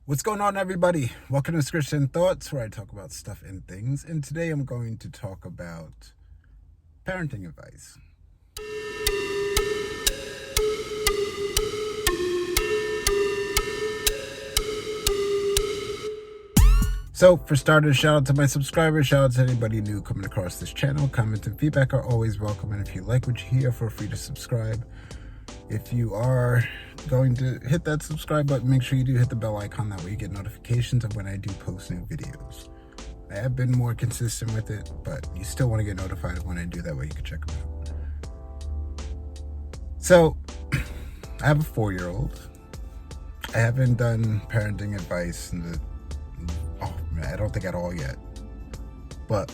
What's going on, everybody? Welcome to Schrishzen Thoughts, where I talk about stuff and things. And today I'm going to talk about parenting advice. So, for starters, shout out to my subscribers, shout out to anybody new coming across this channel. Comments and feedback are always welcome, and if you like what you hear, feel free to subscribe. If you are going to hit that subscribe button, make sure you do hit the bell icon. That way you get notifications of when I do post new videos. I have been more consistent with it, but you still want to get notified of when I do. That way you can check them out. So, I have a 4-year-old. I haven't done parenting advice I don't think at all yet. But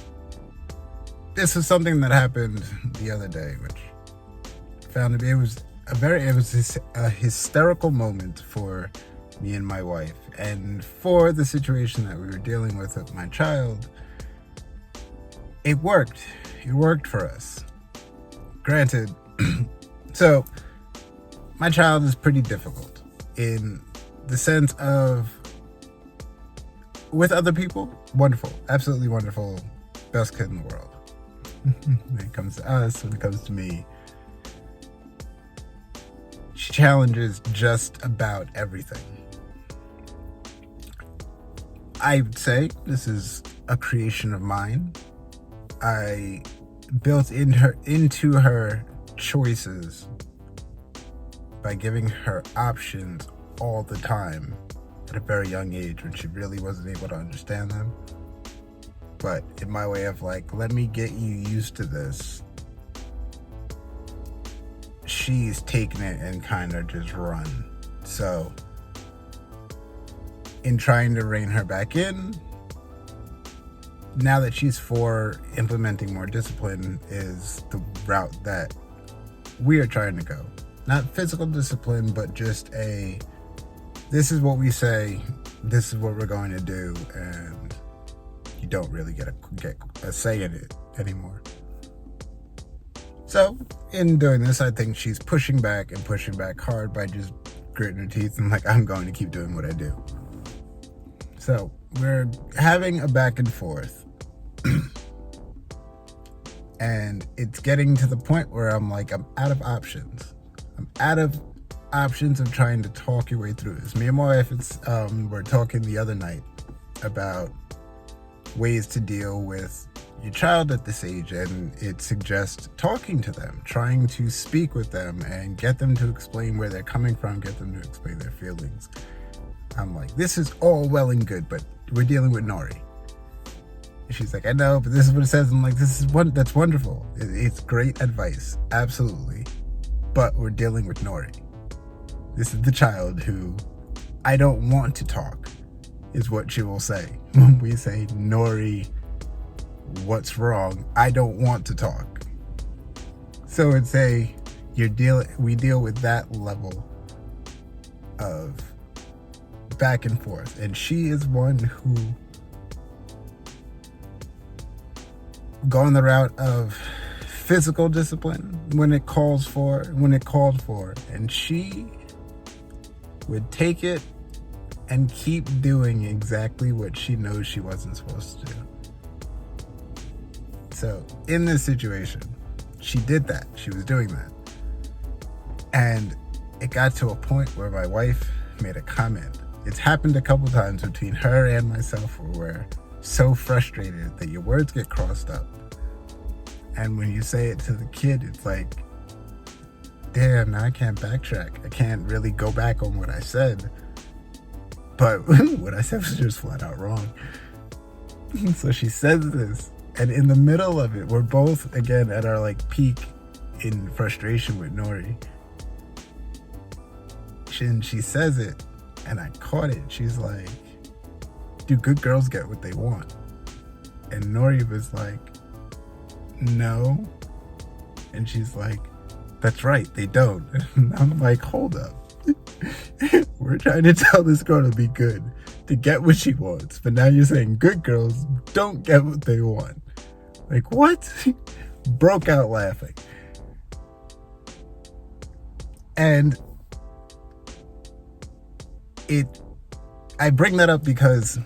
this is something that happened the other day, which I found to be, it was a hysterical moment for me and my wife, and for the situation that we were dealing with my child. It worked for us, granted. So my child is pretty difficult in the sense of, with other people, wonderful, absolutely wonderful, best kid in the world. When it comes to us, when it comes to me, she challenges just about everything. I would say this is a creation of mine. I built into her choices by giving her options all the time at a very young age, when she really wasn't able to understand them. But in my way of let me get you used to this, she's taken it and kind of just run. So in trying to rein her back in, now that she's 4, implementing more discipline is the route that we are trying to go. Not physical discipline, but just this is what we say, this is what we're going to do, and you don't really get a say in it anymore. So, in doing this, I think she's pushing back hard by just gritting her teeth and I'm going to keep doing what I do. So, we're having a back and forth. And it's getting to the point where I'm out of options. I'm out of options of trying to talk your way through this. Me and my wife, we're talking the other night about ways to deal with your child at this age, and it suggests talking to them, trying to speak with them and get them to explain where they're coming from, get them to explain their feelings. I'm like, this is all well and good, but we're dealing with Nori. She's like, I know, but this is what it says. I'm like, that's wonderful. It's great advice, absolutely. But we're dealing with Nori. This is the child who I don't want to talk, is what she will say. When we say, Nori, what's wrong? I don't want to talk. So it's we deal with that level of back and forth. And she is one who gone the route of physical discipline when it called for, and she would take it and keep doing exactly what she knows she wasn't supposed to do. So in this situation, she did that. She was doing that. And it got to a point where my wife made a comment. It's happened a couple times between her and myself where we're so frustrated that your words get crossed up. And when you say it to the kid, it's like, damn, now I can't backtrack. I can't really go back on what I said. But what I said was just flat out wrong. So she says this, and in the middle of it, we're both, again, at our peak in frustration with Nori. She says it, and I caught it. She's like, do good girls get what they want? And Nori was like, no. And she's like, that's right, they don't. And I'm like, hold up. We're trying to tell this girl to be good, to get what she wants, but now you're saying good girls don't get what they want. Like, what? Broke out laughing. And it I bring that up because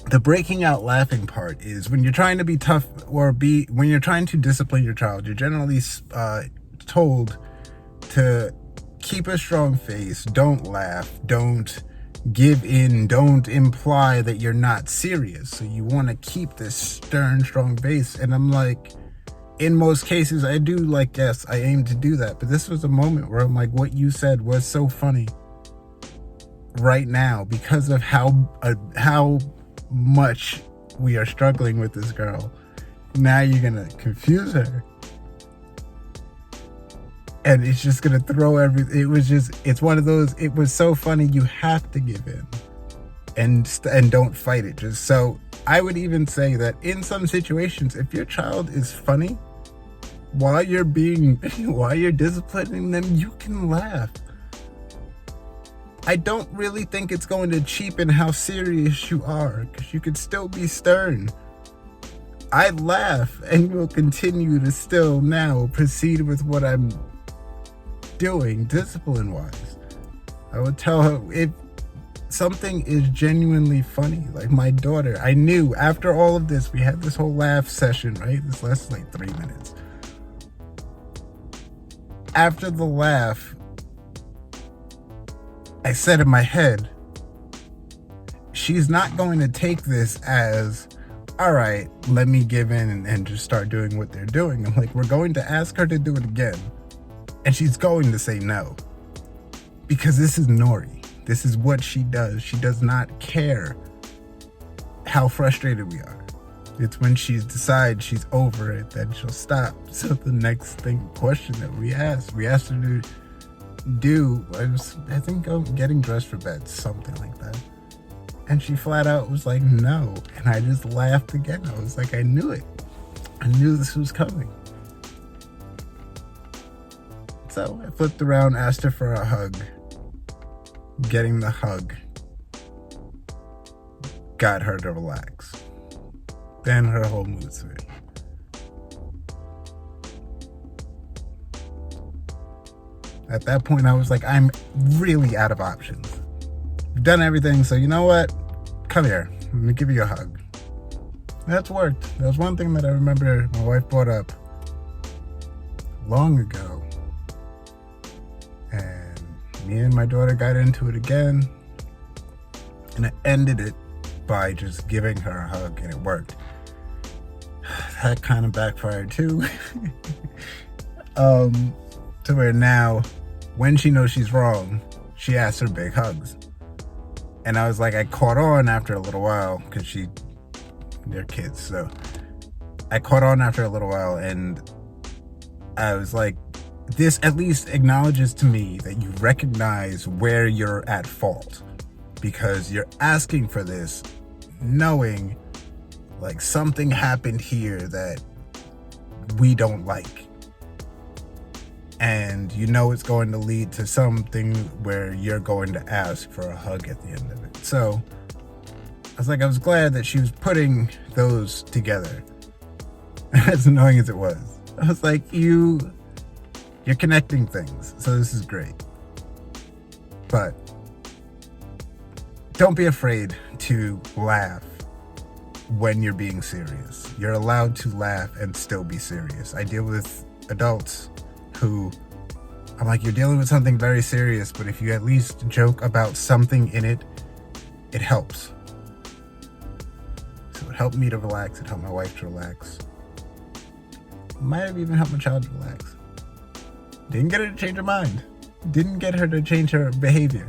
the breaking out laughing part is when you're trying to be tough when you're trying to discipline your child, you're generally told to keep a strong face, don't laugh, don't give in, don't imply that you're not serious. So you want to keep this stern, strong face. And I'm like, in most cases, I do like, yes, I aim to do that. But this was a moment where I'm like, what you said was so funny right now because of how much we are struggling with this girl. Now you're gonna confuse her, and it's just gonna throw it's one of those, it was so funny, you have to give in and don't fight it. Just so I would even say that in some situations, if your child is funny while you're disciplining them, you can laugh. I don't really think it's going to cheapen how serious you are, because you could still be stern. I laugh and will continue to still now proceed with what I'm doing discipline-wise. I would tell her if something is genuinely funny. Like my daughter, I knew after all of this, we had this whole laugh session, right? This lasted like 3 minutes. After the laugh, I said in my head, she's not going to take this as, all right, let me give in and just start doing what they're doing. I'm like, we're going to ask her to do it again, and she's going to say no. Because this is Nori. This is what she does. She does not care how frustrated we are. It's when she decides she's over it that she'll stop. So the next question that we asked her to do was, I think, getting dressed for bed, something like that. And she flat out was like, no. And I just laughed again. I was like, I knew it. I knew this was coming. So I flipped around, asked her for a hug. Getting the hug got her to relax. Then her whole mood switched. At that point, I was like, I'm really out of options. I've done everything, so you know what? Come here. Let me give you a hug. That's worked. That was one thing that I remember my wife brought up long ago. And me and my daughter got into it again. And I ended it by just giving her a hug, and it worked. That kind of backfired too. To where now, when she knows she's wrong, she asks for big hugs. And I was like, I caught on after a little while, because they're kids, so I caught on after a little while, and I was like, this at least acknowledges to me that you recognize where you're at fault, because you're asking for this knowing like something happened here that we don't like. And you know it's going to lead to something where you're going to ask for a hug at the end of it. So I was glad that she was putting those together. As annoying as it was. I was like, you're connecting things. So this is great. But don't be afraid to laugh when you're being serious. You're allowed to laugh and still be serious. I deal with adults who, I'm like, you're dealing with something very serious, but if you at least joke about something in it, it helps. So it helped me to relax. It helped my wife to relax. Might have even helped my child to relax. Didn't get her to change her mind. Didn't get her to change her behavior.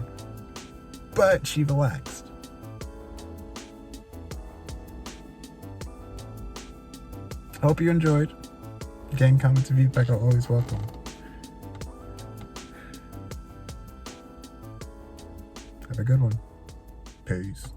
But she relaxed. Hope you enjoyed. Again, comments and feedback are always welcome. Have a good one. Peace.